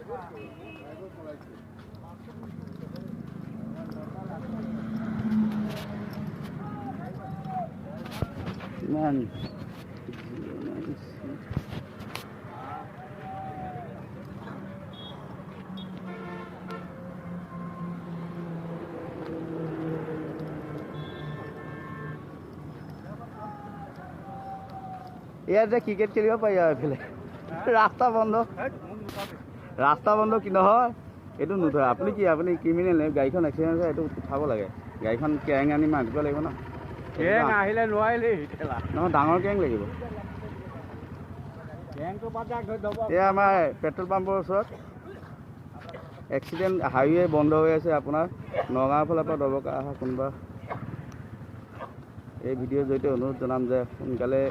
Man. ইয়াতে cricket খেলিব পাৰি আৰু এইফালে ৰাস্তা বন্ধ কি নহয় এইটো নধৰে আপুনি ক্ৰিমিনেল নে গাড়ীখন এক্সিডেণ্ট হৈছে এইটো উঠাব লাগে গাড়ীখন কেৰেং আনি মাৰিব লাগিব ন কেৰেং আহিলে নোৱাৰিলে নহয় ডাঙৰ কেৰেং লাগিব এয়া আমাৰ পেট্ৰল পাম্পৰ ওচৰত এক্সিডেণ্ট হাইৱে বন্ধ হৈ আছে আপোনাৰ নগাঁৱৰ ফালৰ পৰা দৰকাৰ অহা কোনোবা এই ভিডিঅ'ৰ জৰিয়তে অনুৰোধ জনাম যে সোনকালে